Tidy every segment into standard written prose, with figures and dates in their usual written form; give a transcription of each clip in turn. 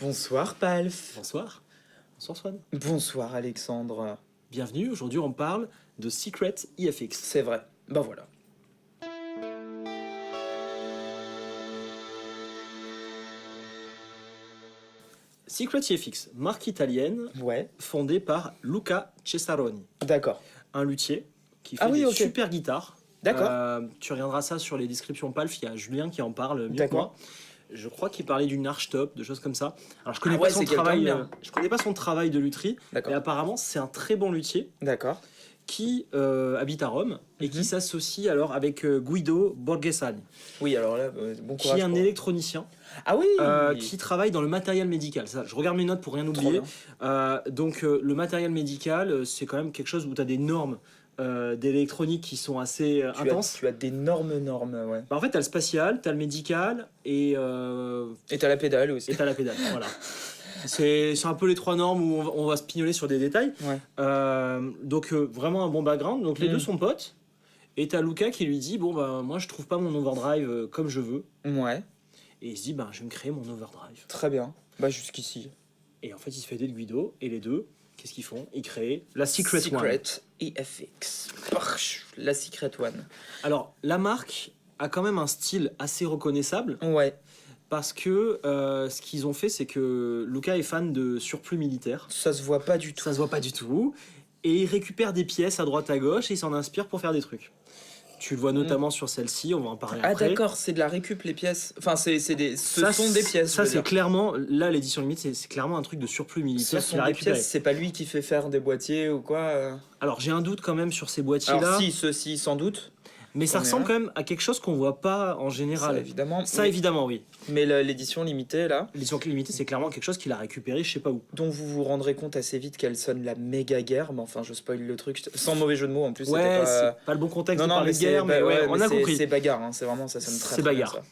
Bonsoir Palf. Bonsoir. Bonsoir Swan. Bonsoir Alexandre. Bienvenue, aujourd'hui on parle de Secret IFX. C'est vrai. Bah voilà. Secret IFX, marque italienne Ouais. fondée par Luca Cesaroni, D'accord. un luthier qui fait Ah oui, des ok. super guitares. D'accord. Tu regarderas ça sur les descriptions Palf, il y a Julien qui en parle mieux que D'accord. moi. Je crois qu'il parlait d'une archtop, de choses comme ça. Alors je connais Ah ouais, pas son c'est quelqu'un travail, de bien. je connais pas son travail de lutherie, D'accord. mais apparemment c'est un très bon luthier D'accord. qui habite à Rome et qui Mhm. s'associe alors avec Guido Borghesani, Oui, alors là, bon qui courage. est un pour- électronicien. Ah oui. Qui travaille dans le matériel médical. Ça, je regarde mes notes pour rien Trop oublier. bien. Donc le matériel médical, c'est quand même quelque chose où tu as des normes d'électronique qui sont assez intenses. Tu as d'énormes normes, ouais. Bah, en fait, tu as le spatial, tu as le médical et Et t'as la pédale aussi. tu as la pédale. Voilà. C'est un peu les trois normes où on va se pignoler sur des détails. Ouais. Donc vraiment un bon background. Donc les Mm. deux sont potes. Et t'as Luca qui lui dit bon bah moi je trouve pas mon overdrive comme je veux. Ouais. Et il se dit bah je vais me créer mon overdrive. Très bien. Bah jusqu'ici. Et en fait, il se fait aider de Guido, et les deux, qu'est-ce qu'ils font? Ils créent la Secret One. IFX. Parch, la Secret One. Alors, la marque a quand même un style assez reconnaissable, Ouais. parce que ce qu'ils ont fait, c'est que Luca est fan de surplus militaire. Ça se voit pas du tout. Ça se voit pas du tout. Et il récupère des pièces à droite à gauche, et il s'en inspire pour faire des trucs. Tu le vois notamment sur celle-ci, on va en parler Ah après. d'accord, c'est de la récup les pièces. Enfin, ce Ça, sont des pièces. Ça, je veux c'est dire. clairement, là, l'édition limite, c'est clairement un truc de surplus Ce militaire sont qu'il a des récupéré. pièces, c'est pas lui qui fait faire des boîtiers ou quoi. Alors, j'ai un doute quand même sur ces boîtiers-là. Alors si, ceux-ci sans doute. Mais ça On est ressemble là. quand même à quelque chose qu'on voit pas en général. Ça évidemment. Ça, Oui. évidemment, oui. Mais l'édition limitée là, L'édition limitée, c'est clairement quelque chose qu'il a récupéré je sais pas où. dont vous vous rendrez compte assez vite qu'elle sonne la méga guerre. Mais enfin, je spoil le truc sans mauvais jeu de mots en plus. Ouais, c'était pas... c'est pas le bon contexte Non, de non, parler mais de guerre, mais ouais, on a compris. C'est bagarre, hein, c'est vraiment ça sonne très C'est très bien, bagarre. ça.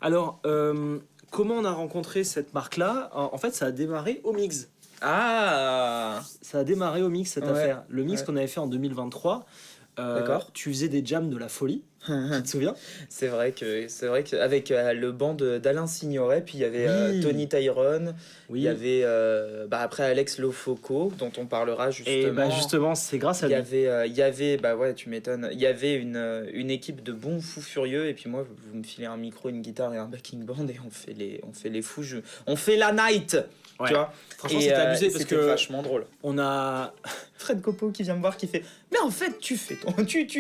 Alors, comment on a rencontré cette marque-là? En fait, ça a démarré au Mix. Ah. Ça a démarré au Mix, cette Ouais, affaire. Le Mix ouais. qu'on avait fait en 2023. D'accord. Tu faisais des jams de la folie, tu te souviens? C'est vrai que avec le band d'Alain Signoret, puis il y avait Oui. Tony Tyrone, Oui. il y avait après Alex Lofoco dont on parlera justement. Et bah justement, c'est grâce à lui. Il y avait, bah ouais, tu m'étonnes. Il y avait une équipe de bons fous furieux, et puis moi, vous me filez un micro, une guitare et un backing band, et on fait les fous. On fait la night, Ouais. tu vois. Franchement, Et, c'était abusé parce c'était que vachement drôle. on a. Fred Copo qui vient me voir qui fait, mais en fait, tu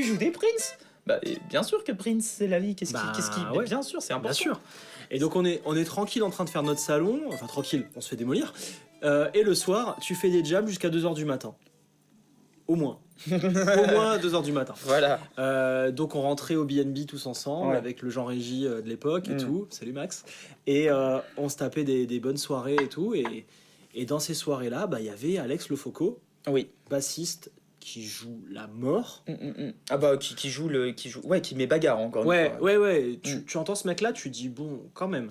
joues des Prince. Bah, et bien sûr que Prince, c'est la vie. Qu'est-ce qui, ouais. bien sûr, c'est important. Bien sûr. Et donc on est tranquille en train de faire notre salon, enfin tranquille, on se fait démolir. Et le soir, tu fais des jams jusqu'à 2h du matin. Au moins. Au moins 2h du matin. Voilà. Donc on rentrait au BNB tous ensemble Ouais. avec le Jean-Régie de l'époque et Mm. tout. Salut Max. Et on se tapait des bonnes soirées et tout. Et dans ces soirées-là, bah, il y avait Alex Lofoco, Oui. bassiste qui joue la mort. Ah bah qui joue ouais, qui met bagarre encore une fois. Ouais. Mm. Tu entends ce mec-là, tu dis bon, quand même.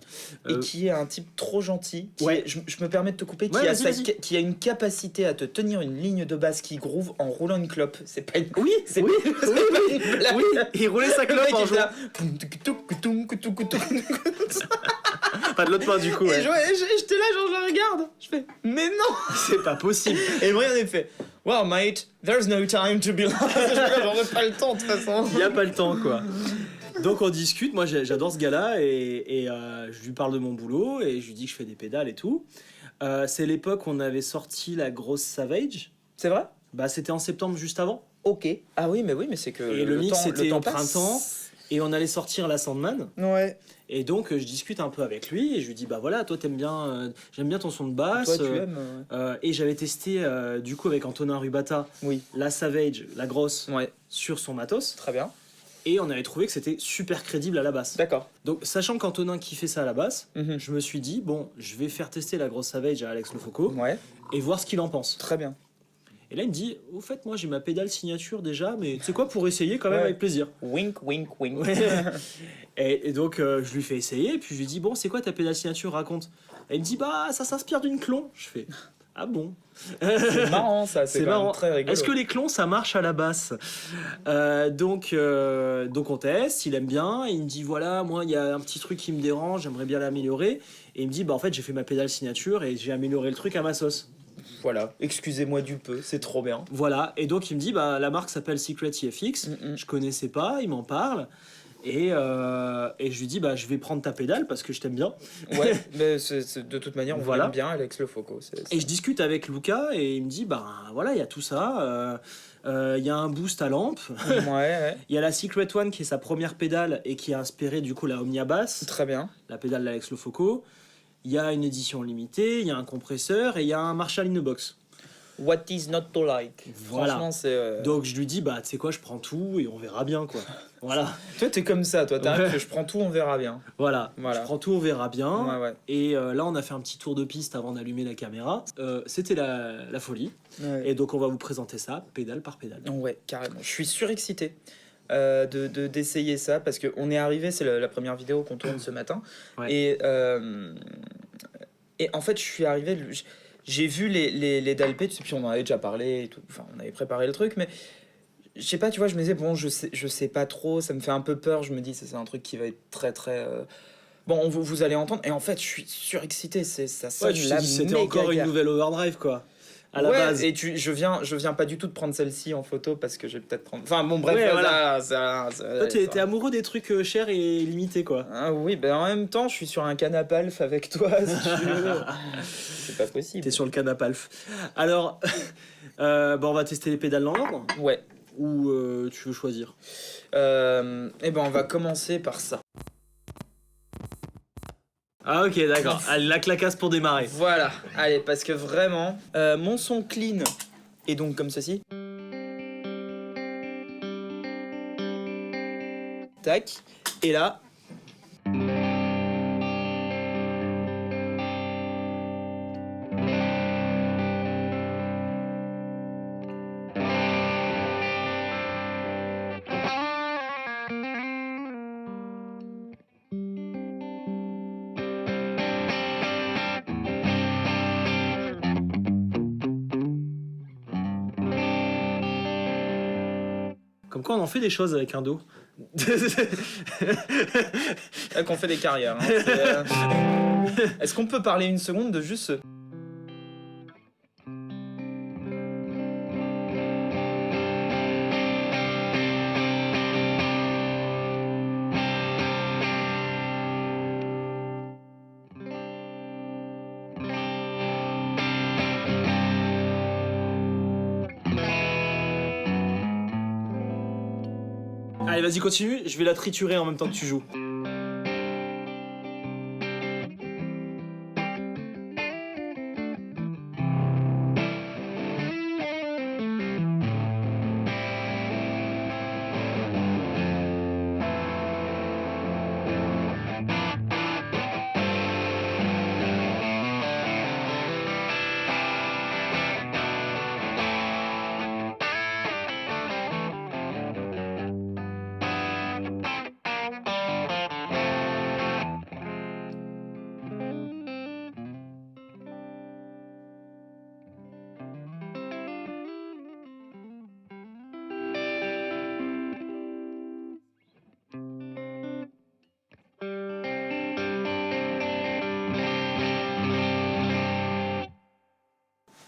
Et qui est un type trop gentil. Ouais. Je me permets de te couper. Ouais, vas-y. Qui a une capacité à te tenir une ligne de basse qui groove en roulant une clope. C'est pas une. Oui, C'est oui, pas- c'est pas une blague. oui, il roulait sa Le clope mec en est jouant. là. Pas de l'autre main du coup. Et Ouais. j'étais là, genre je le regarde. Je fais, mais non. C'est pas possible. Et moi, en effet. Well, mate, there's no time to be lost. J'aurais pas le temps de toute façon. Il y a pas le temps quoi. Donc on discute, moi j'adore ce gars-là et je lui parle de mon boulot et je lui dis que je fais des pédales et tout. C'est l'époque où on avait sorti la grosse Savage. C'est vrai? Bah c'était en septembre juste avant. Ok. Ah oui, mais c'est que. Et le mix c'était temps au printemps et on allait sortir la Sandman. Ouais. Et donc je discute un peu avec lui et je lui dis bah voilà toi t'aimes bien, j'aime bien ton son de basse. Toi, tu aimes. Et j'avais testé du coup avec Antonin Rubata Oui. la Savage, la grosse, Ouais. sur son matos. Très bien. Et on avait trouvé que c'était super crédible à la basse. D'accord. Donc, sachant qu'Antonin kiffait ça à la basse, Mhm. je me suis dit, bon, je vais faire tester la grosse Savage à Alex Lofoco Ouais. et voir ce qu'il en pense. Très bien. Et là, il me dit, au fait, moi j'ai ma pédale signature déjà, mais tu sais quoi, pour essayer quand même Ouais. avec plaisir. Wink, wink, wink. Ouais. Et donc, je lui fais essayer, puis je lui dis, bon, c'est quoi ta pédale signature, raconte. Et il me dit, bah, ça s'inspire d'une clon. Je fais, ah bon. C'est marrant ça, c'est C'est quand marrant. même très rigolo. Est-ce que les clons ça marche à la basse? Donc on teste, il aime bien, il me dit voilà, moi il y a un petit truc qui me dérange, j'aimerais bien l'améliorer. Et il me dit, bah en fait, j'ai fait ma pédale signature et j'ai amélioré le truc à ma sauce. Voilà, excusez-moi du peu, c'est trop bien. Voilà, et donc il me dit, bah la marque s'appelle Secret TFX, je connaissais pas, il m'en parle, et je lui dis, bah je vais prendre ta pédale parce que je t'aime bien. Ouais, mais de toute manière, on Voilà. l'aime bien, Alex Lefoco. Et je discute avec Luca, et il me dit, bah voilà, il y a tout ça, il y a un boost à lampe, Ouais, il y a la Secret One qui est sa première pédale et qui a inspiré du coup la Omnia Bass, très bien. la pédale d'Alex Lefoco. Il y a une édition limitée, il y a un compresseur et il y a un Marshall in a Box. What is not to like. Voilà. Franchement, c'est. Donc je lui dis, bah tu sais quoi, je prends tout et on verra bien quoi. Voilà. Toi, t'es comme ça, toi, t'arrives Ouais. que je prends tout, on verra bien. Voilà. Voilà. Je prends tout, on verra bien. Ouais, ouais. Et là, on a fait un petit tour de piste avant d'allumer la caméra. C'était la folie. Ouais. Et donc, on va vous présenter ça, pédale par pédale. Ouais, carrément. Je suis surexcité d'essayer ça parce qu'on est arrivé, c'est la première vidéo qu'on tourne ce matin. Ouais. Et en fait, je suis arrivé, j'ai vu les Dalpé, puis on en avait déjà parlé, et tout, enfin, on avait préparé le truc, mais je sais pas, tu vois, je me disais, bon, je sais pas trop, ça me fait un peu peur, je me dis, c'est un truc qui va être très, très. Bon, vous allez entendre, et en fait, je suis surexcité, ça sonne Ouais, tu t'es la dit, c'était méga encore une guerre. nouvelle overdrive, quoi. À la Ouais, base. et je viens pas du tout de prendre celle-ci en photo parce que je vais peut-être prendre. Enfin bon, bref, Ouais, voilà. ça, Toi, t'es amoureux des trucs chers et limités, quoi. Ah oui, ben en même temps, je suis sur un canapé Alf avec toi, si tu veux. C'est pas possible. T'es sur le canapé Alf. Alors, bah, on va tester les pédales dans l'ordre. Ouais. Ou tu veux choisir? Eh ben, on va commencer par ça. Ah, ok, d'accord. Allez, la clacasse pour démarrer. Voilà. Allez, parce que vraiment, mon son clean est donc comme ceci. Tac. Et là. Comme quoi, on en fait des choses avec un dos. Là qu'on fait des carrières. Hein. Est-ce qu'on peut parler une seconde de juste ce... Allez, vas-y, continue. Je vais la triturer en même temps que tu joues.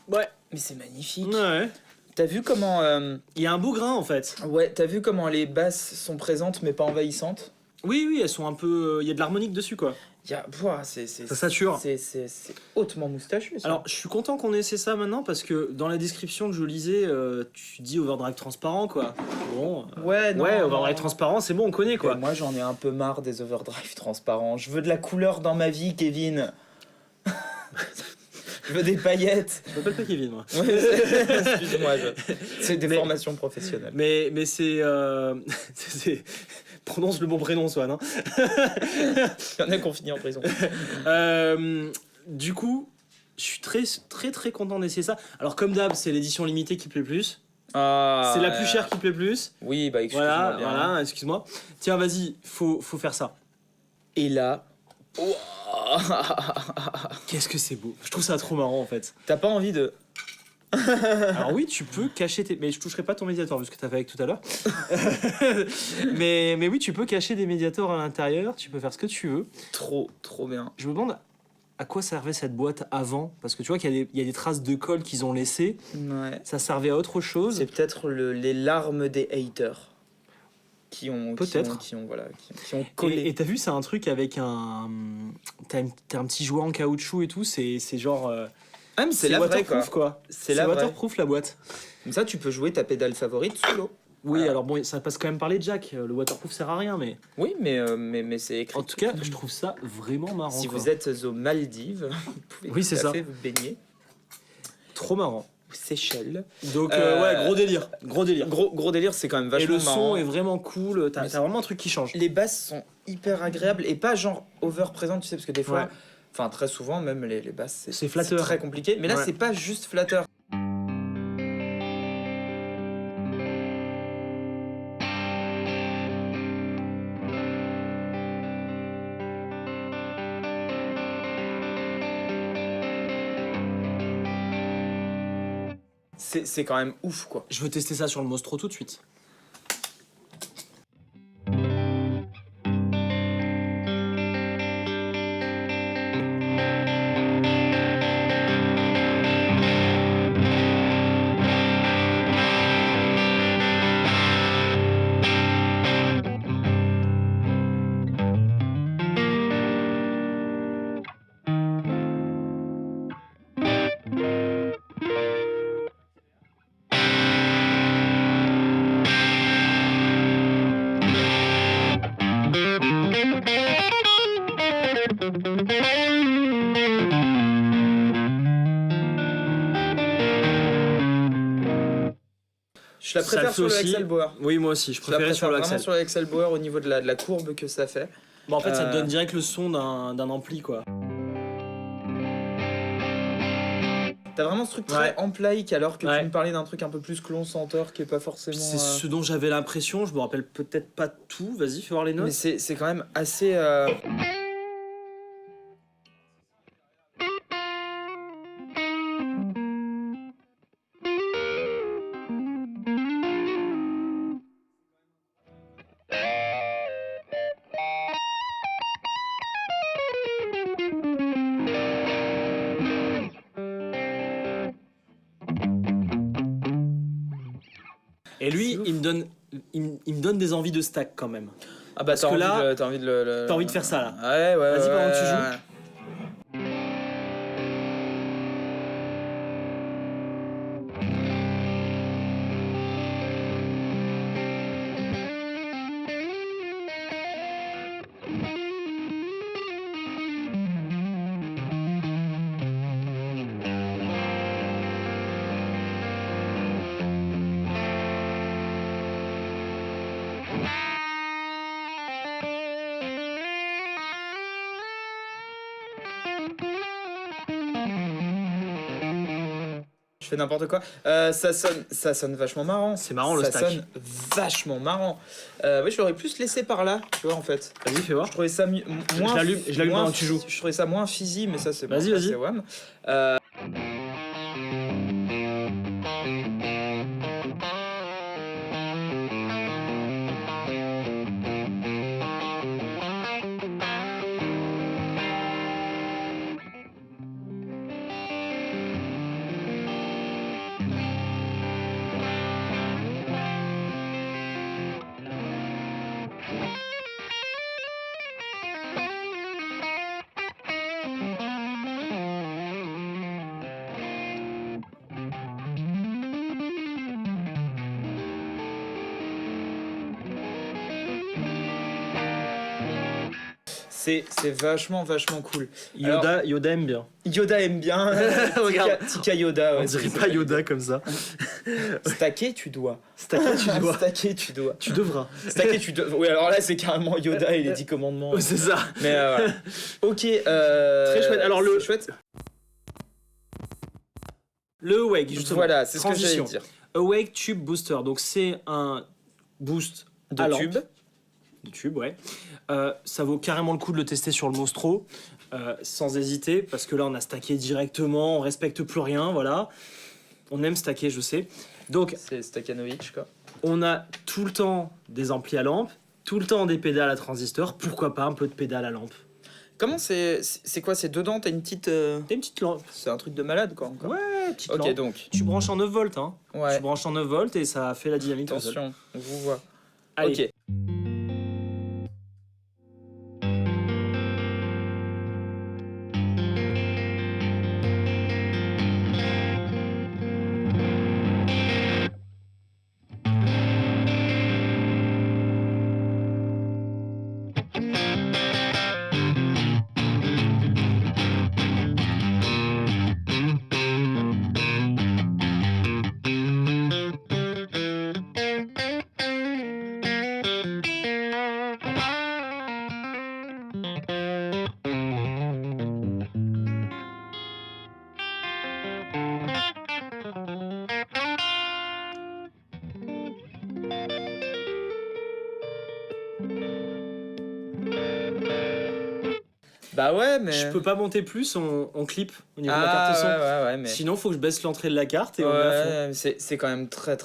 Ouais. Mais c'est magnifique. Ouais. T'as vu comment... Il y a un beau grain, en fait. Ouais, t'as vu comment les basses sont présentes mais pas envahissantes? Oui, oui, elles sont un peu... Il y a de l'harmonique dessus, quoi. C'est Ça sature. C'est hautement moustachu, ça. Alors, je suis content qu'on essaie ça maintenant parce que dans la description que je lisais, tu dis overdrive transparent, quoi. Bon. Ouais, non, ouais, non, overdrive non. transparent, c'est bon, on connaît, quoi. Moi, j'en ai un peu marre des overdrive transparents. Je veux de la couleur dans ma vie, Kevin. Je veux des paillettes. Je m'appelle pas Kevin, moi. Ouais, excuse-moi, c'est des formations professionnelles. Mais c'est... Prononce le bon prénom, Swan. Hein. Il y en a qui ont fini en prison. Du coup, je suis très très content d'essayer ça. Alors comme d'hab, c'est l'édition limitée qui plaît plus. Ah, C'est la plus chère qui plaît plus. Oui, bah excuse-moi Voilà, bien. voilà, excuse-moi. Tiens, vas-y, faut faire ça. Et là... Qu'est-ce que c'est beau. Je trouve ça trop marrant en fait. T'as pas envie de... Alors oui, tu peux cacher tes... Mais je toucherai pas ton médiator vu ce que t'as fait avec tout à l'heure. mais oui, tu peux cacher des médiators à l'intérieur. Tu peux faire ce que tu veux. Trop bien. Je me demande à quoi servait cette boîte avant. Parce que tu vois qu'il y a des traces de colle qu'ils ont laissées. Ouais. Ça servait à autre chose. C'est peut-être les larmes des haters Peut-être. qui ont collé. Et t'as vu, c'est un truc avec t'as un petit jouet en caoutchouc et tout. C'est genre. Ah, mais c'est la vraie, waterproof, quoi. C'est la vraie. waterproof, la boîte. Comme ça, tu peux jouer ta pédale favorite sous l'eau. Oui, Voilà. alors bon, ça passe quand même par les jacks. Le waterproof sert à rien, mais. Oui, mais c'est écrit. En tout cas, je trouve ça vraiment marrant. Si quoi. vous êtes aux Maldives, vous pouvez Oui, c'est tout à ça. fait vous baigner. Trop marrant. Ou Seychelles. Donc, Euh, ouais, gros délire. Gros délire. Gros délire, c'est quand même Et vachement le marrant. son est vraiment cool. T'as Mais vraiment un truc qui change. Les basses sont hyper agréables et pas genre over présentes, tu sais, parce que des fois, Ouais. enfin très souvent, même les basses, C'est flatteur. très compliqué. Mais là, Ouais. c'est pas juste flatteur. C'est quand même ouf, quoi. Je veux tester ça sur le Mostro tout de suite. Je la Ça le préfère fait sur le aussi. Excel Bauer. Oui, moi aussi. Je Je la préférais préfère sur le vraiment Axel. sur le Excel Bauer au niveau de la courbe que ça fait. Bon, en fait, ça te Euh, donne direct le son d'un ampli, quoi. T'as vraiment ce truc très Ouais. amp-like alors que Ouais. tu me parlais d'un truc un peu plus clon senteur qui est pas forcément. C'est ce dont j'avais l'impression. Je me rappelle peut-être pas tout. Vas-y, fais voir les Mais notes. c'est quand même assez. Et lui, C'est ouf. il me donne des envies de stack quand même. Ah bah Parce que là, t'as envie de le- t'as envie de faire ça, là. Ouais, ouais. Vas-y, ouais, pendant que tu ouais. Je fais n'importe quoi. Ça sonne vachement marrant. C'est marrant, le ça stack. sonne vachement marrant. Oui, je l'aurais plus laissé par là, tu vois, en fait. Vas-y, fais voir. Je trouvais ça moins. Je l'allume moins pendant que tu joues. Je trouvais ça moins fizzy, mais ça c'est Vas-y, bon, ça, vas-y. c'est wham. C'est vachement cool. Yoda aime bien. Yoda aime bien. Regarde. Tika Yoda. On Ouais, dirait c'est- pas Yoda comme ça. Stacker, tu dois. Stacker, tu dois. Stacker, tu dois. Tu devras. Stacker, tu dois. Oui, alors là, c'est carrément Yoda et les 10 commandements. Oh, c'est ça. Mais voilà. Ok. Très chouette. Alors, le- c'est chouette. Le Awake, justement. Voilà, c'est ce que j'allais Transition. dire. Awake Tube Booster. Donc, c'est un boost De à lampe. tube. De tube, ouais. Ça vaut carrément le coup de le tester sur le Mostro, sans hésiter, parce que là, on a stacké directement, on respecte plus rien, voilà. On aime stacker, je sais. Donc, C'est Stakanovic, quoi. on a tout le temps des amplis à lampe, tout le temps des pédales à transistor. Pourquoi pas un peu de pédales à lampe? Comment c'est quoi? C'est dedans, t'as une petite. T'as une petite lampe. C'est un truc de malade, quoi, encore. Ouais, petite Ok, lampe. donc. Tu branches en 9 volts, hein. Ouais. Tu branches en 9 volts et ça fait la dynamique tout seul. Attention, on vous voit. Allez. Ok. Bah ouais, mais. Je peux pas monter plus, on clip au niveau de la Ah carte son. ouais, mais. Sinon, faut que je baisse l'entrée de la carte et on met à fond. Ouais, c'est quand même très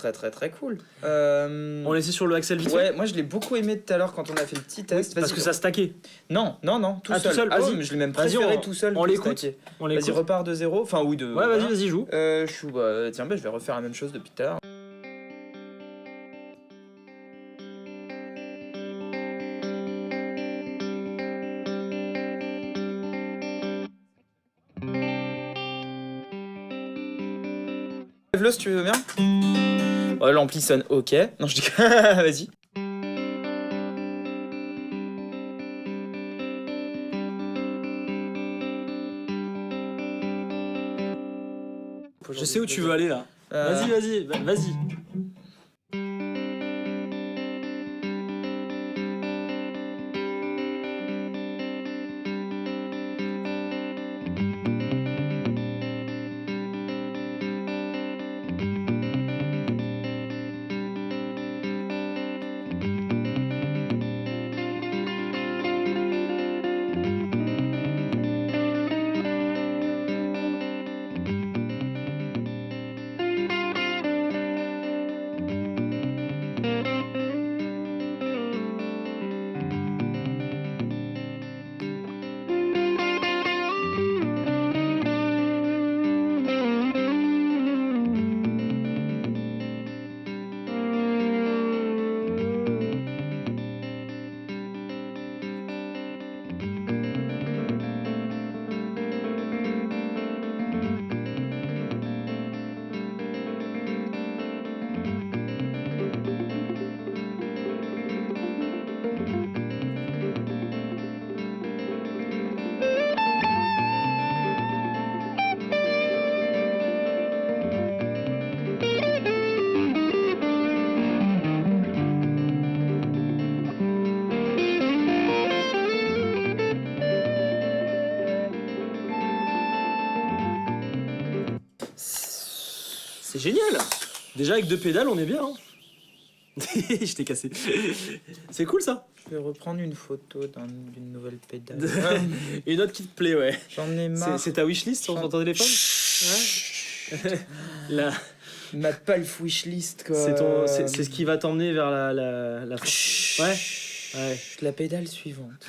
cool. On laissait sur le Axel vite fait. Ouais, moi je l'ai beaucoup aimé tout à l'heure quand on a fait le petit test. Parce que ça stackait. Non, tout Ah, seul. tout seul, Ah vas-y. si, mais je l'ai même Vas-y, préféré tout seul. on que l'écoute. stacké. On Vas-y, l'écoute. repars de zéro. Enfin, oui, de. Ouais, vas-y, voilà. vas-y, joue. Je suis. Bah, tiens, bah, je vais refaire la même chose depuis tout à l'heure. Lève-le si tu veux bien. Ouais, l'ampli sonne ok. Non, je dis. Vas-y. Je sais où tu veux aller là. Euh, Vas-y. C'est génial. Déjà avec 2 pédales, on est bien. Hein. Je t'ai cassé. C'est cool ça. Je vais reprendre une photo d'une nouvelle pédale. Une autre qui te plaît, ouais. J'en ai marre. C'est ta wishlist sur ton téléphone. Ouais. Là, Ma palf wishlist, quoi. c'est ce qui va t'emmener vers la fin. Ouais. La pédale suivante.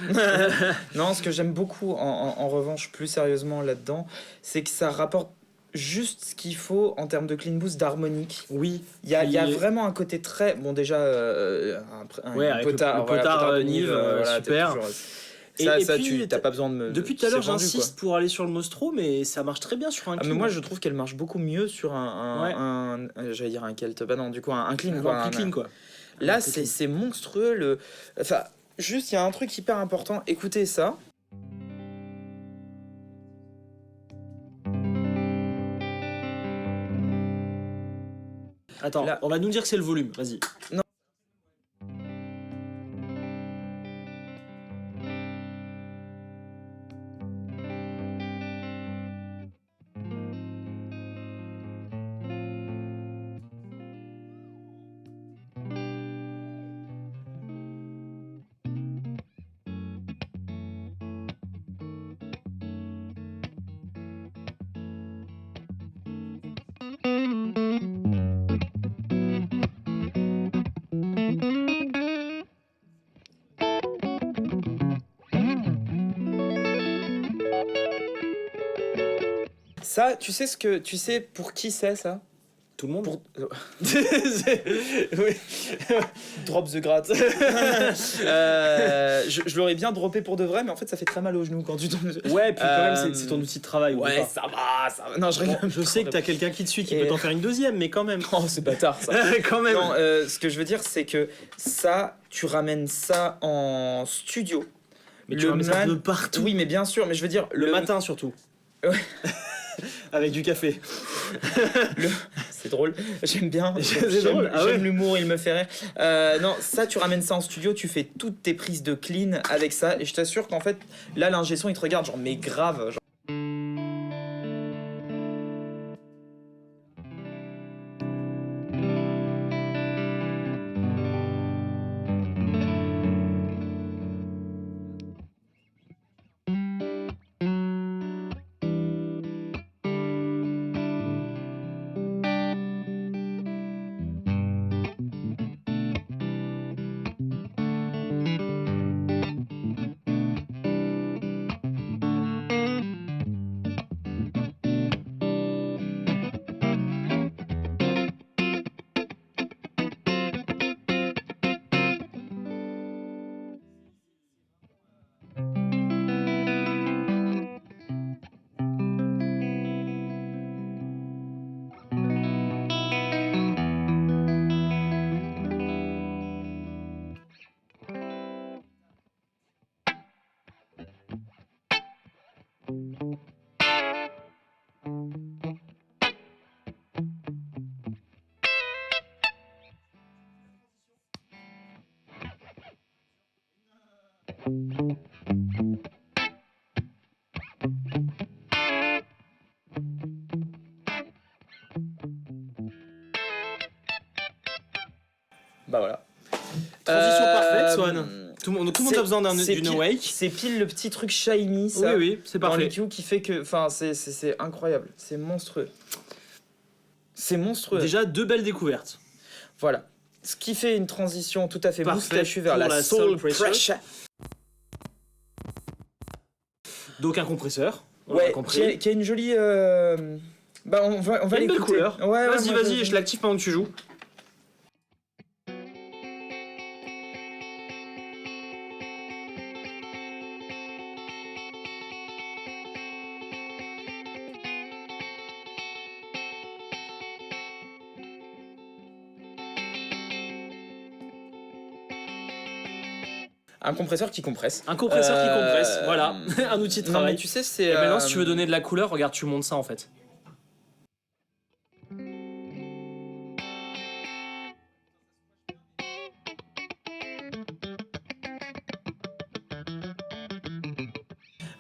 Non, ce que j'aime beaucoup, en revanche, plus sérieusement là-dedans, c'est que ça rapporte juste ce qu'il faut en termes de clean boost, d'harmonique. Oui. Il y a vraiment un côté très... Bon, déjà, Ouais, un avec le potard, potard de Nive, voilà, t'es super. toujours- Et Ça, puis, tu t'as pas besoin de me... Depuis tout à l'heure, c'est vendu, j'insiste pour aller sur le Nostro, mais ça marche très bien sur un quoi. Ah, clean. mais moi, je trouve qu'elle marche beaucoup mieux sur j'allais dire un Kelt. Bah non, du coup, un clean, quoi. Un clean, quoi. Là, Un clean. c'est monstrueux. Enfin, juste, il y a un truc hyper important. Écoutez ça. Attends, Là- on va nous dire que c'est le volume, vas-y. Ça, tu sais pour qui c'est ça? Tout le monde. Pour Oui. drop the grat. Je l'aurais bien droppé pour de vrai, mais en fait ça fait très mal aux genoux quand tu tombes. Ouais, puis quand même, c'est ton outil de travail. oublie Ouais, pas. ça va. Non, je rigole. Bon, je sais que t'as quelqu'un qui te suit qui Et- peut t'en faire une deuxième, mais quand même. Oh, c'est bâtard ça. Quand même. Non, ce que je veux dire, c'est que ça, tu ramènes ça en studio. Mais tu ramènes ça de partout. Oui, mais bien sûr, mais je veux dire Le matin surtout. Ouais. Avec du café. C'est drôle, j'aime bien. C'est drôle, ah ouais. J'aime l'humour, il me fait rire. Non, ça, tu ramènes ça en studio, tu fais toutes tes prises de clean avec ça, et je t'assure qu'en fait, là, l'ingé son, il te regarde, genre, mais grave. Genre. Bah voilà. Transition parfaite, Swan. Euh, Tout le monde a besoin d'une Awake. C'est pile le petit truc shiny, ça. Oui, c'est Dans parfait. l'EQ qui fait que. Enfin, c'est incroyable. C'est monstrueux. C'est monstrueux. Déjà, 2 belles découvertes. Voilà. Ce qui fait une transition tout à fait Parfait moustachue vers pour la la Soul Soul Pressure. Pressure. Donc un compresseur. On l'a Ouais, compris. qui a une jolie. Bah, on va Il y a une belle l'écouter. couleur. Ouais, Vas-y, moi, je l'active pendant que tu joues. Un compresseur qui compresse. Un compresseur qui compresse, voilà. Un outil de Non, travail. mais tu sais, c'est. Et maintenant, si tu veux donner de la couleur, regarde, tu montes ça en fait.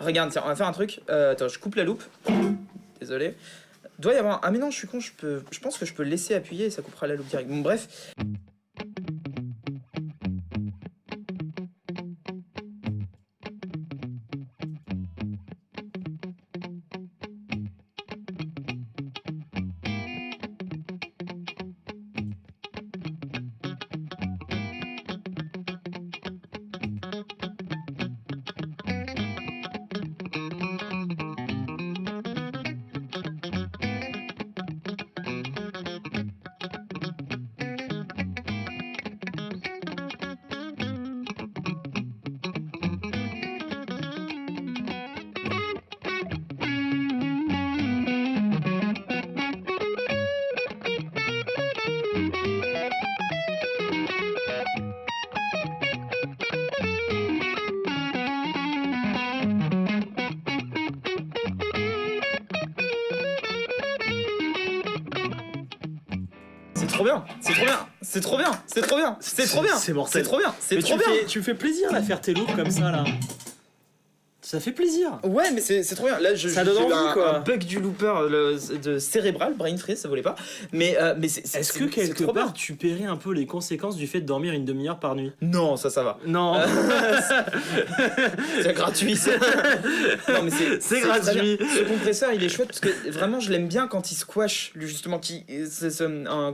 Regarde, tiens, on va faire un truc. Attends, je coupe la loupe. Désolé. Doit y avoir. Ah, mais non, je suis con, je pense que je peux le laisser appuyer et ça coupera la loupe direct. Bon, bref. C'est trop bien, c'est trop bien, c'est trop bien, c'est trop bien, c'est trop bien, C'est mortel. c'est trop bien, c'est Mais trop bien. tu me fais plaisir à faire tes loops comme ça là. Ça fait plaisir. Ouais, mais c'est trop bien. Là, Ça j'ai donne eu envie, quoi. un bug du looper de cérébral, brain freeze, ça voulait pas. Mais Est-ce que quelque trop part bien. tu paierais un peu les conséquences du fait de dormir une demi-heure par nuit? Non, ça va. Non. C'est gratuit, ça. Non, mais C'est très gratuit. bien. Ce compresseur, il est chouette parce que vraiment, je l'aime bien quand il squash. Justement,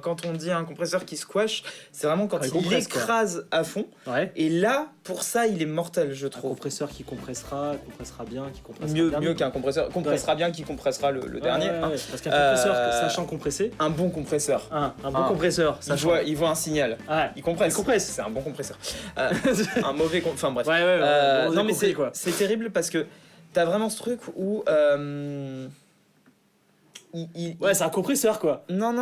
quand on dit un compresseur qui squash, c'est vraiment quand Ouais, il compresse, quoi. écrase à fond. Ouais. Et là, pour ça, il est mortel, je Un trouve. compresseur qui compressera bien, qui compressera Mieux, bien. mieux qu'un compresseur. Compressera bien qui compressera le dernier. Ouais, hein. ouais, parce qu'un compresseur, Euh, sachant compresser, Un bon compresseur. un bon Ah. compresseur, sachant. Il voit un signal. Ouais. Il compresse. Il compresse. C'est un bon compresseur. Un mauvais. Enfin bref. Ouais, bon, Non mais compris, quoi. c'est terrible parce que t'as vraiment ce truc où Ouais, c'est un compresseur, quoi. non.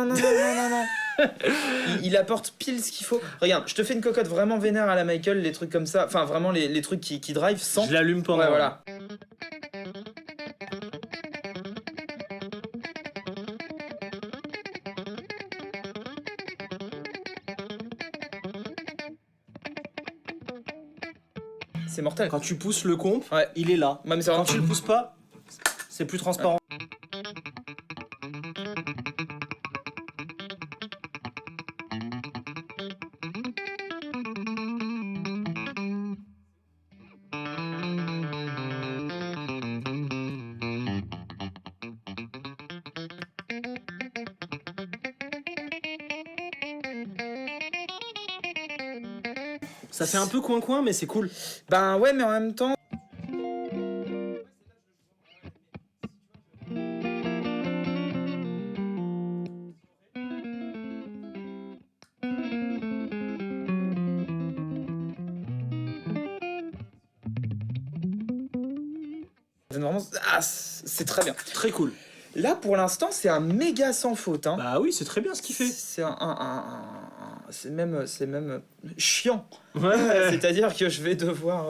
Il apporte pile ce qu'il faut. Regarde, je te fais une cocotte vraiment vénère à la Michael, les trucs comme ça. Enfin vraiment les trucs qui drive sans. Je l'allume pendant. Ouais voilà. C'est mortel. Quand tu pousses le comp, Ouais. il est là. Ouais, mais c'est Quand vraiment- tu le pousses pas, c'est plus transparent. Ça fait un peu coin-coin, mais c'est cool. Ben ouais, mais en même temps. Vraiment, ah, c'est très bien. Très cool. Là, pour l'instant, c'est un méga sans faute. Hein. Bah oui, c'est très bien ce qu'il fait. C'est c'est même chiant. Ouais. C'est-à-dire que je vais devoir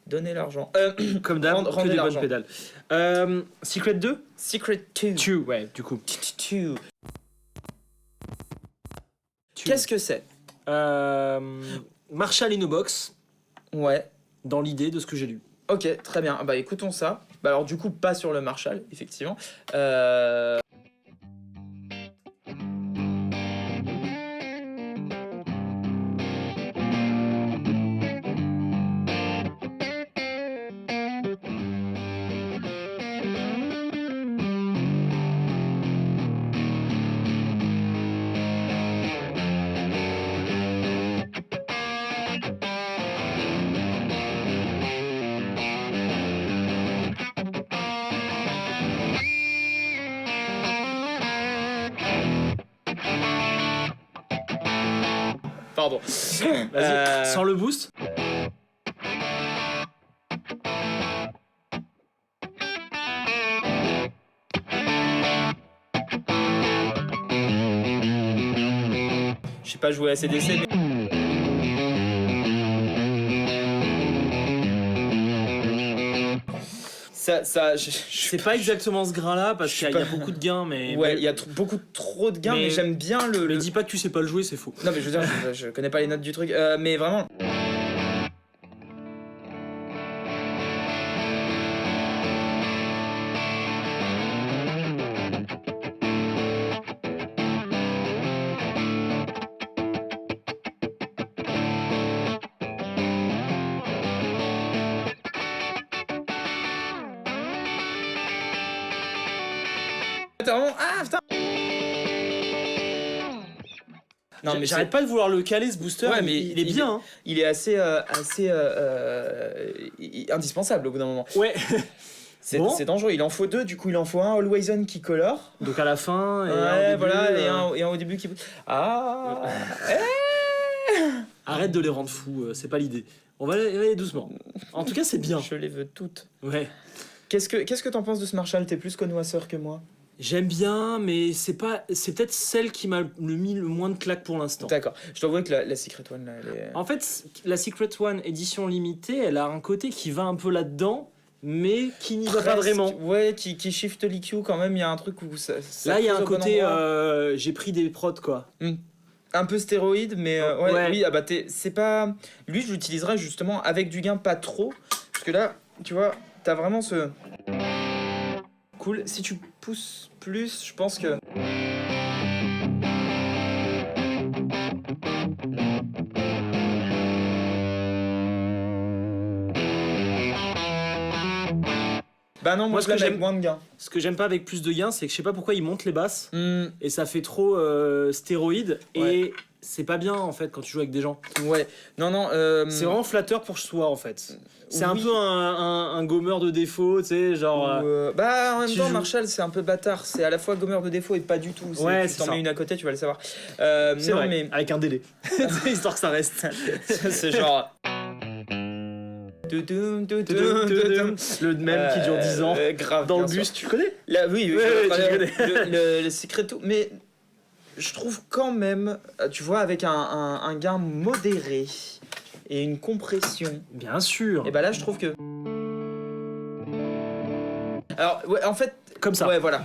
donner l'argent. Comme d'hab, Rendez que des bonnes l'argent. pédales. Secret 2 Secret 2. Ouais, du coup. Qu'est-ce que c'est? Marshall Innobox, Ouais. dans l'idée de ce que j'ai lu. Ok, très bien. Bah écoutons ça. Bah alors du coup, pas sur le Marshall, effectivement. Pardon. Vas-y, sans le boost. Je sais pas jouer à CDC, mais. C'est pas exactement ce grain-là, parce qu'il y a beaucoup de gains, mais. Ouais, il y a beaucoup trop de gains, mais, mais- j'aime bien le. Mais dis pas que tu sais pas le jouer, c'est faux. Non, mais je veux dire, je connais pas les notes du truc, mais vraiment. Ah putain! Non, mais J'arrête pas de vouloir le caler, ce booster. Ouais, mais il est bien. Hein. il est assez indispensable au bout d'un moment. Ouais. C'est Bon. c'est dangereux, il en faut deux, du coup il en faut un Always On qui colore. Donc à la fin. Et un au Ouais, début, voilà, et un au début qui. Ah! Arrête de les rendre fous, c'est pas l'idée. On va aller doucement. En tout cas, c'est bien. Je les veux toutes. Ouais. Qu'est-ce que t'en penses de ce Marshall? T'es plus connoisseur que moi. J'aime bien, mais c'est peut-être celle qui m'a mis le moins de claques pour l'instant. D'accord. Je t'avoue que la Secret One, là, elle est. En fait, la Secret One édition limitée, elle a un côté qui va un peu là-dedans, mais qui n'y va pas Presque, vraiment. Ouais, qui shift l'EQ quand même, il y a un truc où ça Là, il y a creuse un au bon côté, endroit. j'ai pris des prods, quoi. Un peu stéroïde, mais ouais, Ouais. oui, ah bah c'est pas. Lui, je l'utiliserais justement avec du gain, pas trop. Parce que là, tu vois, t'as vraiment ce. Cool. Si tu pousses plus, je pense que. Bah non, moi Moi, je ce que l'aime avec j'aime- moins de gains. Ce que j'aime pas avec plus de gains, c'est que je sais pas pourquoi ils montent les basses et ça fait trop stéroïde Ouais. et c'est pas bien en fait quand tu joues avec des gens. Ouais, non, non. C'est vraiment flatteur pour soi en fait. C'est un oui. peu un gommeur de défaut, tu sais, genre. Bah en même tu temps, joues- Marshall c'est un peu bâtard. C'est à la fois gommeur de défaut et pas du tout. Ouais, Tu c'est t'en ça. mets une à côté, tu vas le savoir. C'est non, vrai, mais avec un délai. Histoire que ça reste. c'est genre. Le même qui dure 10 ans. Grave. Dans le bien bus, sûr. tu connais? Là, oui, oui, Ouais, je ouais, tu connais. Le Secret tout. Mais je trouve quand même, tu vois, avec un gain modéré et une compression. Bien sûr. Et bah là, je trouve que. Alors, ouais, en fait. Comme ça. Ouais, voilà.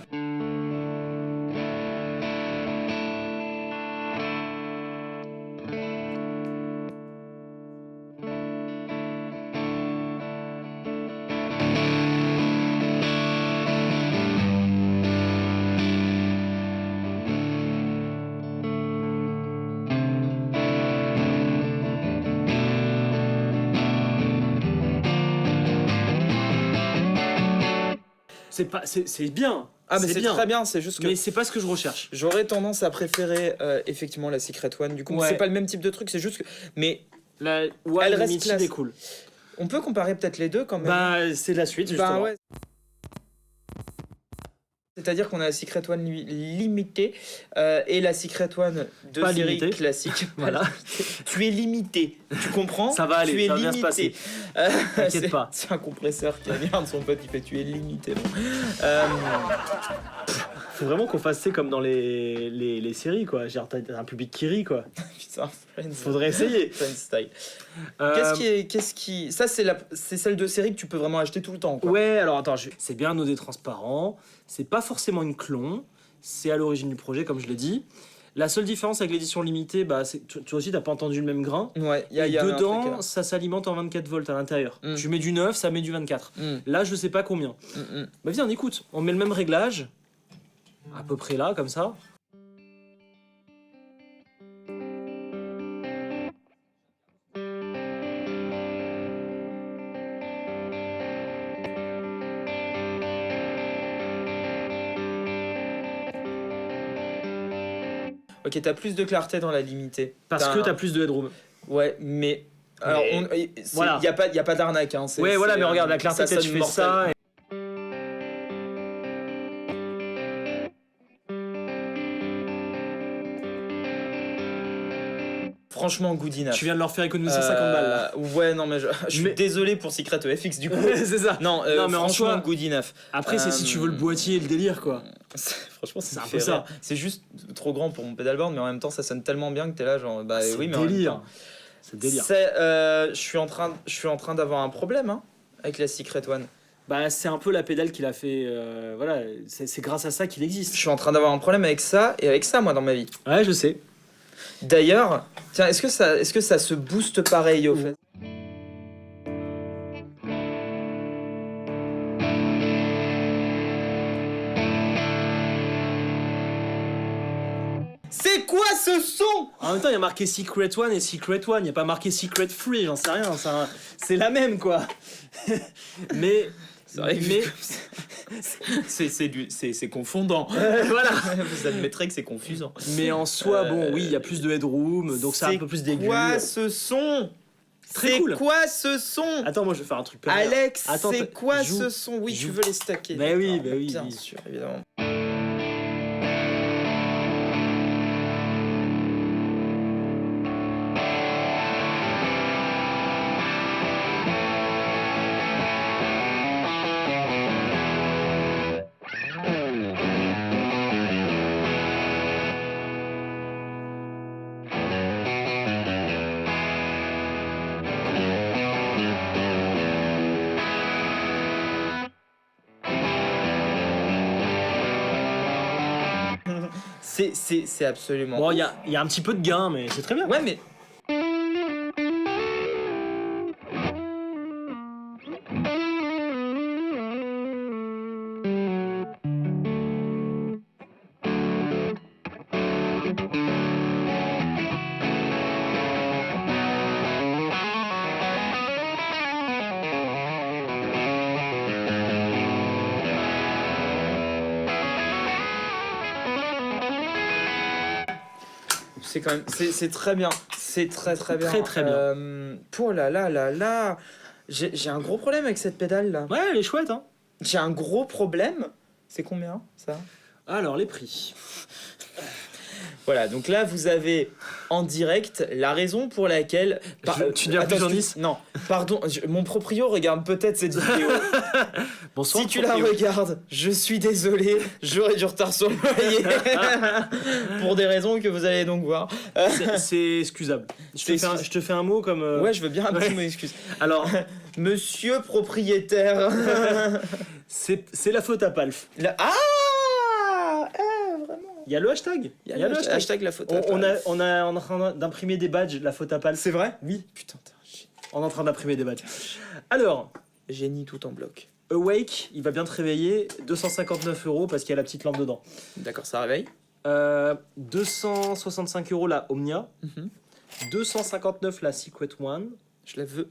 C'est bien. Ah, mais c'est bien. très bien, c'est juste que. Mais c'est pas ce que je recherche. J'aurais tendance à préférer effectivement la Secret One. Du coup, Ouais. c'est pas le même type de truc, c'est juste que. Mais La Elle One reste Limited classe. est cool. on peut comparer peut-être les deux quand même. Bah, c'est la suite, justement. Bah ouais. C'est-à-dire qu'on a la Secret One limitée et la Secret One de Pas série limitée. classique. Voilà. Tu es limité, tu comprends? Ça va aller, tu es ça va bien se limité. T'inquiète C'est- pas. C'est un compresseur qui regarde son pote, il fait tu es limité. Bon. Faut vraiment qu'on fasse, c'est comme dans les séries, quoi. Genre, t'as un public qui rit, quoi. Putain, Friends. Faudrait essayer. Friends style. Euh, Qu'est-ce qui. Ça, c'est celle de série que tu peux vraiment acheter tout le temps, quoi. Ouais, alors attends, c'est bien nodé transparent. C'est pas forcément une clone. C'est à l'origine du projet, comme je l'ai dit. La seule différence avec l'édition limitée, bah, c'est toi aussi, t'as pas entendu le même grain. Ouais, Et dedans, un truc, ça s'alimente en 24 volts à l'intérieur. Mm. Tu mets du 9, ça met du 24. Là, je sais pas combien. Mm. Bah viens, on écoute. On met le même réglage. À peu près là, comme ça. Ok, t'as plus de clarté dans la limitée. Parce que t'as plus de headroom. Ouais, mais. Alors, Mais voilà. voilà. Y a pas d'arnaque. Hein. Ouais, voilà, mais regarde, la clarté, ça tu sonne fais mortel. ça. Franchement, good enough. Tu viens de leur faire économiser 50 balles, là. Ouais, non, mais je suis Mais- désolé pour Secret FX du coup. c'est ça. Non, Non, mais en franchement, soi- good enough. Après, c'est si tu veux le boîtier et le délire, quoi. Franchement, C'est ça un me peu fait ça. rire. C'est juste trop grand pour mon pedalboard, mais en même temps, ça sonne tellement bien que t'es là, genre, bah C'est oui, mais en même délire. temps. C'est délire. Je suis en train d'avoir un problème hein, avec la Secret One. Bah, c'est un peu la pédale qu'il a fait. Voilà, c'est grâce à ça qu'il Je existe. suis en train d'avoir un problème avec ça et avec ça, moi, dans ma vie. Ouais, je sais. D'ailleurs, tiens, est-ce que ça se booste pareil au fait? C'est quoi ce son? En même temps, il y a marqué Secret One et Secret One. Il n'y a pas marqué Secret Free, j'en sais rien. C'est la même, quoi. mais. C'est vrai que mais c'est confondant. voilà. Vous admettrez que c'est confusant. Mais en soi, bon, oui, il y a plus de headroom, donc ça a un peu plus d'aigu. C'est quoi ce son? Très C'est cool. quoi ce son? Attends, moi je vais faire un truc pervers. Alex, Attends, c'est quoi joue. ce son? Oui, tu Joue. veux les stacker. Bah oui, d'accord, bah oui, Bien oui. sûr, évidemment. C'est absolument. Bon, il y a un petit peu de gain, mais c'est très bien. Ouais, mais. C'est quand même, c'est très bien. C'est très très bien. Très, très bien. Oh là là là là. J'ai un gros problème avec cette pédale là. Ouais, elle est chouette, hein. J'ai un gros problème. C'est combien ça? Alors, les prix. Voilà, donc là vous avez en direct la raison pour laquelle. Tu deviens plus journaliste. Non, pardon, mon proprio regarde peut-être cette vidéo. Bonsoir. Si tu la regardes, je suis désolé, j'aurai du retard sur le loyer. Pour des raisons que vous allez donc voir. C'est excusable. Je te fais un mot comme. Ouais, je veux bien un petit ouais. mot d'excuse. Alors, Monsieur propriétaire. c'est la faute à Palf. Ah vraiment. Il y a le hashtag. Il y a le hashtag la faute à On Palf. on est en train d'imprimer des badges, la faute à Palf. C'est vrai? Oui. Putain, t'es un génie. On est en train d'imprimer des badges. Alors, Génie tout en bloc. Awake, il va bien te réveiller. 259 € parce qu'il y a la petite lampe dedans. D'accord, ça réveille. 265 € la Omnia. 259 la Secret One. Je la veux.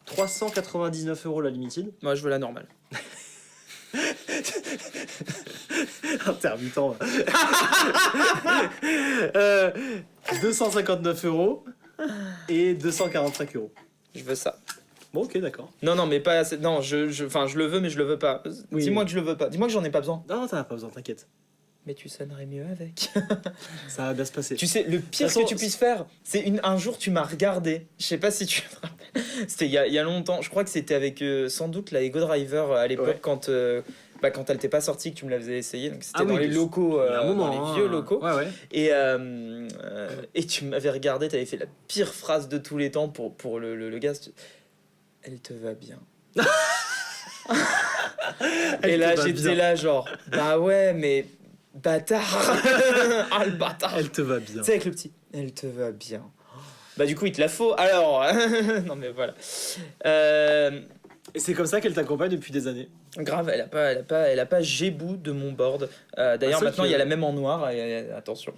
399 € la Limited. Moi, je veux la normale. Intermittent. 259 € et 245 €. Je veux ça. Bon, ok, d'accord. Non, non, mais pas assez. Non, enfin, je le veux, mais je le veux pas. Oui. Dis-moi que je le veux pas. Dis-moi que j'en ai pas besoin. Non, t'en as pas besoin, t'inquiète. Mais tu sonnerais mieux avec. Ça va bien se passer. Tu sais, le pire De toute façon, que tu puisses faire, c'est un jour tu m'as regardé. Je sais pas si tu te rappelles. C'était il y a longtemps. Je crois que c'était avec sans doute la Ego Driver à l'époque Ouais. quand elle t'est pas sortie que tu me la faisais essayer. Donc c'était Ah oui, dans les puis locaux, il y a un moment, dans les hein. vieux locaux. Ouais, ouais. Et tu m'avais regardé, t'avais fait la pire phrase de tous les temps pour le gars. Elle te va bien. Et là j'étais là genre bah ouais mais bâtard. Ah le bâtard. Elle te va bien. Tu sais avec le petit elle te va bien. Bah du coup il te la faut alors. Non mais voilà. Et c'est comme ça qu'elle t'accompagne depuis des années. Grave, elle a pas Gébou de mon board. D'ailleurs ça maintenant que- il y a la même en noir. Attention.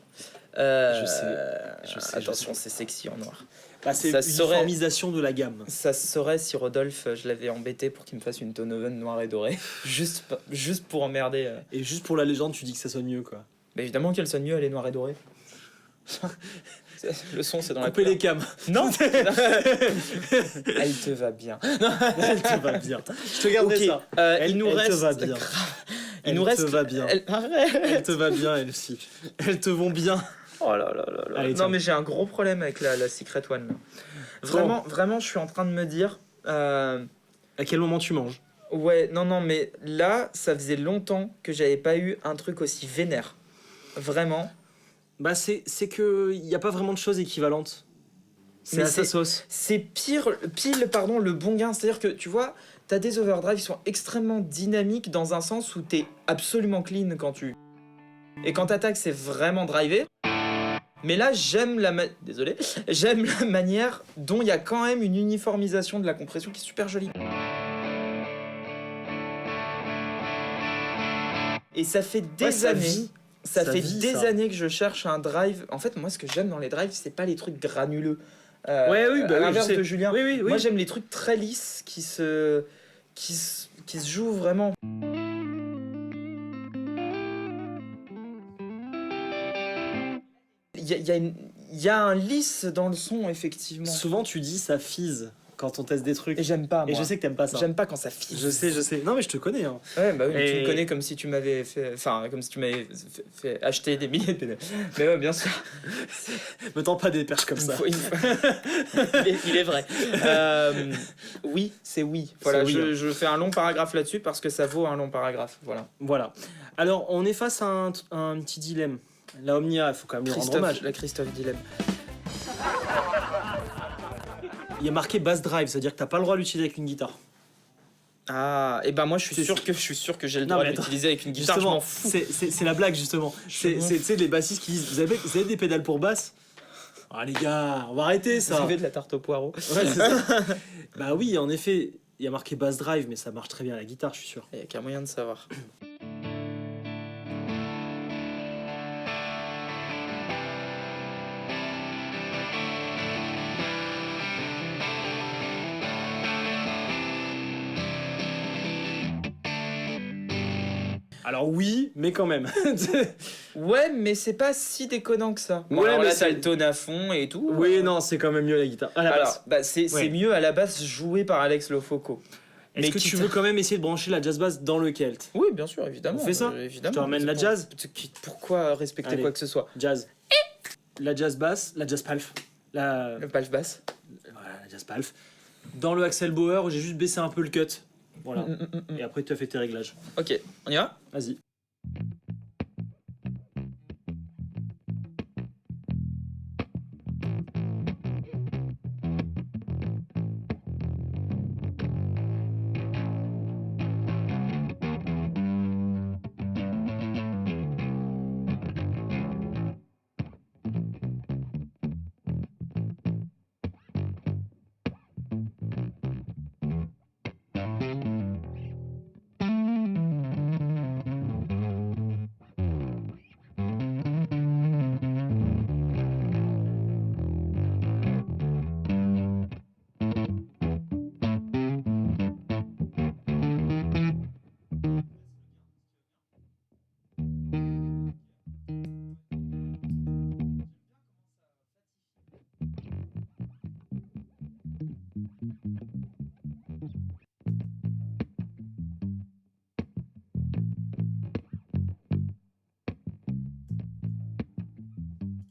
Je sais. Attention c'est sexy en noir. Bah, c'est Ça l'uniformisation de la gamme. Ça se saurait si Rodolphe je l'avais embêté pour qu'il me fasse une Tonoven noire et dorée. juste pour emmerder. Et juste pour la légende, tu dis que ça sonne mieux, quoi. Bah évidemment qu'elle sonne mieux, elle est noire et dorée. Le son c'est dans Couper la les cams. Non. Elle te va bien. Elle te va bien. Je te garderai Ok, ça. il nous elle reste. te va bien. Il nous reste. te va bien. Arrête. Elle te va bien, elle aussi. Elles te vont bien. Oh là là là là. Allez, Non tiens. mais j'ai un gros problème avec la Secret One. Là. Vraiment, je suis en train de me dire. À quel moment tu manges? Ouais, non, mais là, ça faisait longtemps que j'avais pas eu un truc aussi vénère. Vraiment. Bah, c'est que il n'y a pas vraiment de choses équivalentes. C'est Mais à sa sauce. C'est pile, le bon gain. C'est-à-dire que, tu vois, t'as des overdrive qui sont extrêmement dynamiques dans un sens où t'es absolument clean quand tu... Et quand t'attaques, c'est vraiment drivé. Mais là, j'aime la manière dont il y a quand même une uniformisation de la compression qui est super jolie. Et ça fait des années... Ça fait des années que je cherche un drive. En fait, moi, ce que j'aime dans les drives, c'est pas les trucs granuleux. Ouais, oui, bah à oui, l'inverse je sais. de Julien. Oui. Moi, j'aime les trucs très lisses qui se jouent vraiment. Il y a un lisse dans le son, effectivement. Souvent, tu dis ça fise quand on teste des trucs. Et j'aime pas, moi. Et je sais que t'aimes pas ça. J'aime pas quand ça fisse. Je sais. Non, mais je te connais. Hein. Ouais, bah oui, mais tu Et- me connais comme si tu m'avais fait... Enfin, comme si tu m'avais fait acheter des milliers de pédales. Mais ouais, bien sûr. Me tends pas des perches comme ça. Il est vrai. Oui, c'est oui. Voilà, C'est oui, je fais un long paragraphe là-dessus parce que ça vaut un long paragraphe. Voilà. Voilà. Alors, on est face à un petit dilemme. La Omnia, il faut quand même lui rendre hommage. La Christophe Dilemme. Il y a marqué bass drive, c'est-à-dire que t'as pas le droit de l'utiliser avec une guitare. Ah, et ben moi je suis C'est- sûr que j'ai le Non, droit mais de l'utiliser avec une guitare. Je Justement, m'en fous. c'est la blague justement. C'est m'en tu sais les bassistes qui disent vous avez des pédales pour basse? Ah les gars, on va arrêter Vous ça. avez de la tarte au poireau. Ouais, c'est ça. Bah oui, en effet, il y a marqué bass drive, mais ça marche très bien à la guitare, je suis sûr. Il y a qu'un moyen de savoir. Alors oui, mais quand même. Ouais, mais c'est pas si déconnant que ça. Bon, Ouais, alors mais là, c'est- t'as le tone à fond et tout. Oui, non, c'est quand même mieux la guitare. À la Alors, basse. bah, c'est Ouais. mieux à la basse joué par Alex Lofoco. Est-ce mais que tu quitte- veux quand même essayer de brancher la jazz bass dans le Celt? Oui, bien sûr, évidemment. On fait ça évidemment. Je te ramène la jazz. Pourquoi respecter Allez. quoi que ce soit? Jazz. La jazz basse, la jazz palf. Le palf basse. Voilà, la jazz palf. Dans le Axel Bauer, j'ai juste baissé un peu le cut. Voilà. Et après, tu as fait tes réglages. Ok, on y va? Vas-y.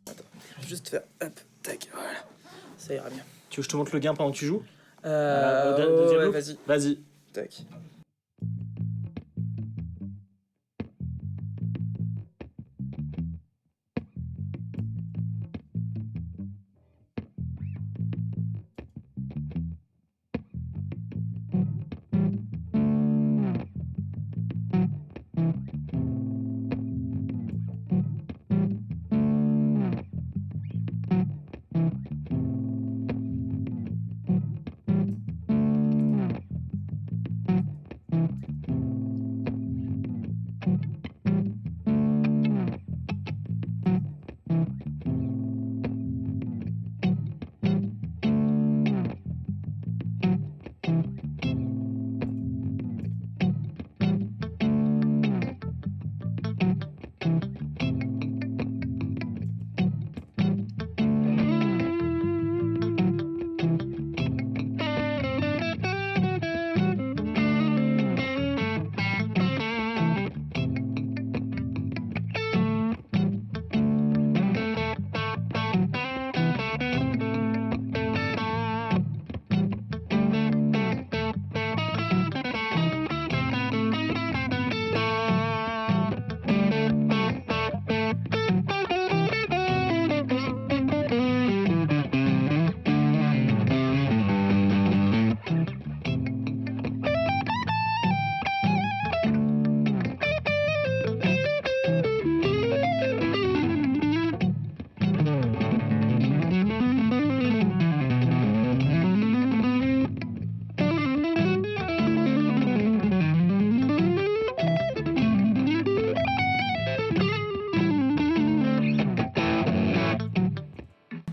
Je vais juste faire hop, tac, voilà. Ça ira bien. Tu veux que je te montre le gain pendant que tu joues? Oh, deuxième ouais, loop. vas-y. Vas-y. Tac.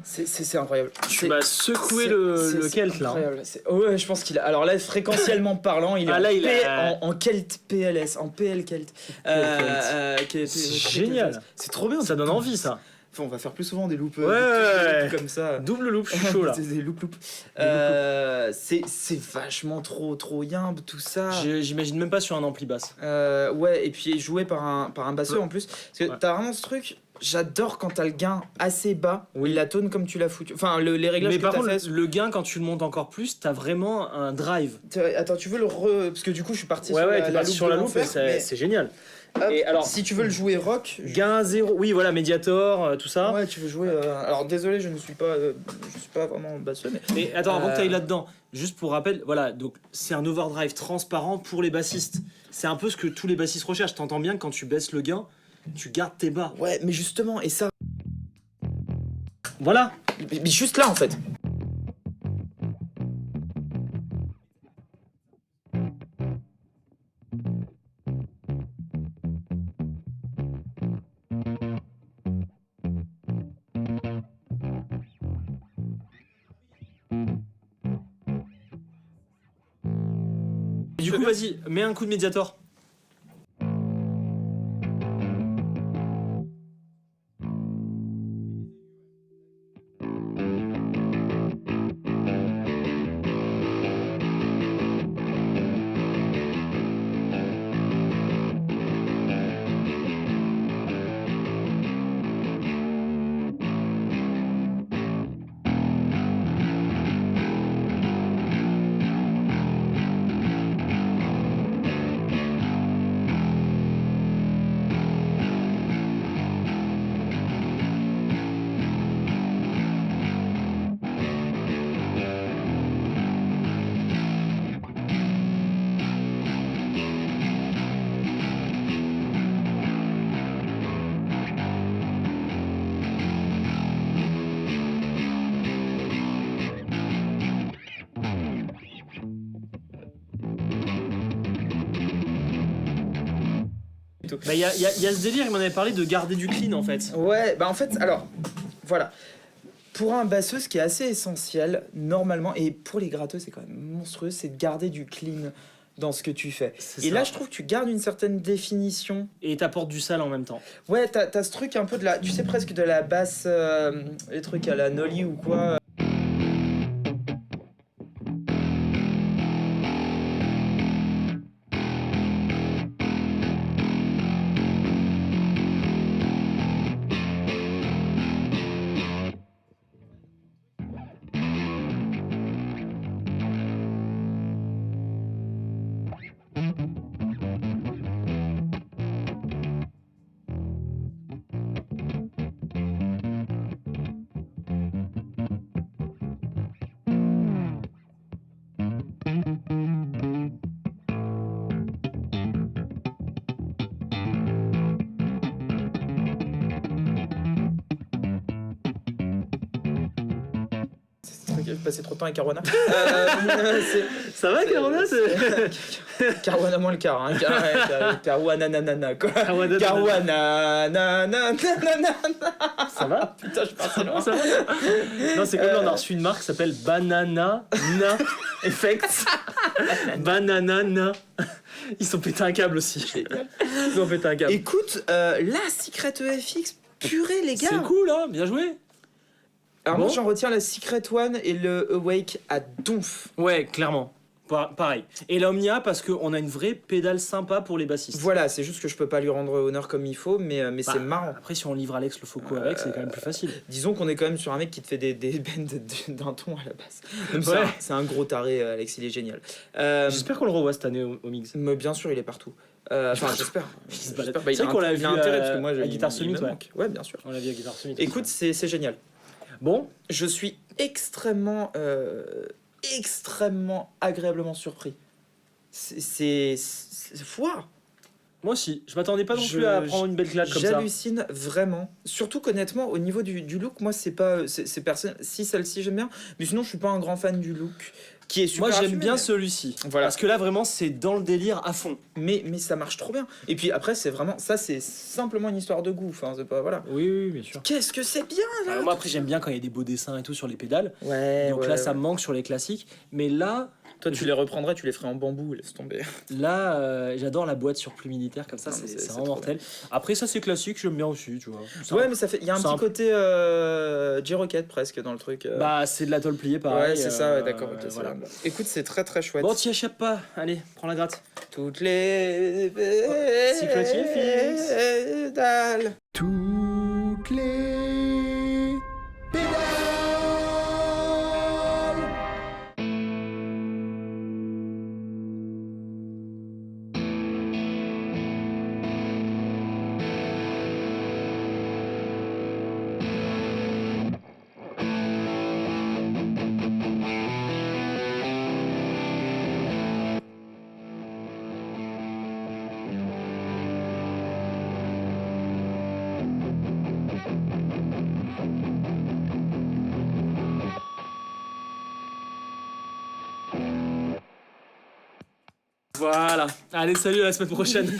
C'est incroyable. Tu m'as secoué c'est- le c'est Celt là. incroyable. Ouais, je pense qu'il a. Alors là, fréquentiellement parlant, il est Ah, en, là, il a- en Celt PLS, en PL Celt. C'est génial. C'est trop bien. Ça donne envie ça. Enfin, on va faire plus souvent des loops, Ouais. des trucs comme ça. Double loop, je suis chaud là. C'est des loops. C'est vachement trop yimbe tout ça. J'imagine même pas sur un ampli basse. Ouais, et puis joué par un basseur en plus. Parce que Ouais. t'as vraiment ce truc. J'adore quand t'as le gain assez bas, Oui. il la tone comme tu l'as foutu. Enfin, les réglages Mais que par t'as contre, fait. le gain, quand tu le montes encore plus, t'as vraiment un drive. Attends, tu veux le parce que du coup, je suis parti Ouais, sur ouais, la, t'es la parti loupe sur de la loupe et l'enfer, mais c'est génial. hop, Et alors, si tu veux le jouer rock, gain 0, oui, voilà, Mediator, tout ça. ouais, tu veux jouer. Alors désolé, je suis pas vraiment basseux, mais Mais attends, avant que tu Euh, ailles là-dedans, juste pour rappel, voilà, donc c'est un overdrive transparent pour les bassistes. C'est un peu ce que tous les bassistes recherchent. T'entends bien que quand tu baisses le gain, tu gardes tes bas. ouais, mais justement, et ça, Voilà. mais juste là en fait. Du coup, vas-y, mets un coup de Mediator. Bah, il y a ce délire, il m'en avait parlé de garder du clean en fait. Ouais, bah en fait, alors, voilà. Pour un basseux, ce qui est assez essentiel, normalement, et pour les gratteux, c'est quand même monstrueux, c'est de garder du clean dans ce que tu fais. C'est Et ça. là, je trouve que tu gardes une certaine définition. Et t'apportes du sale en même temps. Ouais, t'as ce truc un peu de la... Tu sais, presque de la basse... les trucs à la nolly ou quoi. J'ai passé trop de temps avec Caruana. Ça va, Caruana Caruana moins le car, hein. Caruana nanana quoi. Caruana Caruana nanana. Ça va? Putain, je pars loin. Ça va? Non, c'est comme là, on a reçu une marque qui s'appelle Banana Na Effects. Banana Na. Ils sont pété un câble aussi. Ils ont pété un câble. Écoute, la Secret EFX, purée les gars. C'est cool, hein? Bien joué. Alors Bon. moi j'en retiens la Secret One et le Awake à donf. Ouais, clairement. Pareil. Et l'Omnia parce qu'on a une vraie pédale sympa pour les bassistes. Voilà, c'est juste que je peux pas lui rendre honneur comme il faut, mais Bah, c'est marrant. Après, si on livre Alex le Foucault avec, c'est quand même plus facile. Disons qu'on est quand même sur un mec qui te fait des bends d'un ton à la basse. Même Ouais. c'est un gros taré, Alex, il est génial. J'espère qu'on le revoit cette année au Mix. Mais bien sûr, il est partout. Enfin, j'espère. se balade. J'espère. Bah, C'est vrai qu'on l'a il a vu intérêt parce que moi, à il- Guitar il Summit, me ouais. manque. Ouais, bien sûr. On l'a vu à Guitar Summit. Écoute, c'est génial. Bon, Je suis extrêmement agréablement surpris. C'est foire. moi aussi. Je m'attendais pas non Je- plus à prendre une belle claque comme ça. J'hallucine vraiment. Surtout qu'honnêtement, au niveau du look, moi, c'est pas. C'est personne. Si celle-ci, j'aime bien. Mais sinon, je suis pas un grand fan du look. Qui est super Moi, j'aime assumé, bien mais- celui-ci. Voilà. Parce que là, vraiment, c'est dans le délire à fond. Mais ça marche trop bien. Et puis après, c'est vraiment. Ça, c'est simplement une histoire de goût. Enfin, c'est pas. Voilà. Oui, bien sûr. Qu'est-ce que c'est bien là. Alors, moi, après, j'aime bien quand il y a des beaux dessins et tout sur les pédales. Ouais. Donc ouais, là, ça ouais. me manque sur les classiques. Mais là, Toi, tu les reprendrais, tu les ferais en bambou, laisse tomber. j'adore la boîte sur plus militaire. Comme ça, Non, mais c'est c'est vraiment trop mortel. Après, ça, c'est classique. J'aime bien aussi, tu vois. Ça- Ouais, mais ça fait. Il y a un Simple. petit côté J-Rocket presque dans le truc. Bah, c'est de la tôle pliée, pareil. ouais, c'est ça, ouais, d'accord. ok, voilà. c'est bon. Écoute, c'est très très chouette. Bon, t'y échappes pas. Allez, prends la gratte. Toutes les. Secret EFX. Dalles. Toutes les pédales. Voilà. Allez, salut, à la semaine prochaine.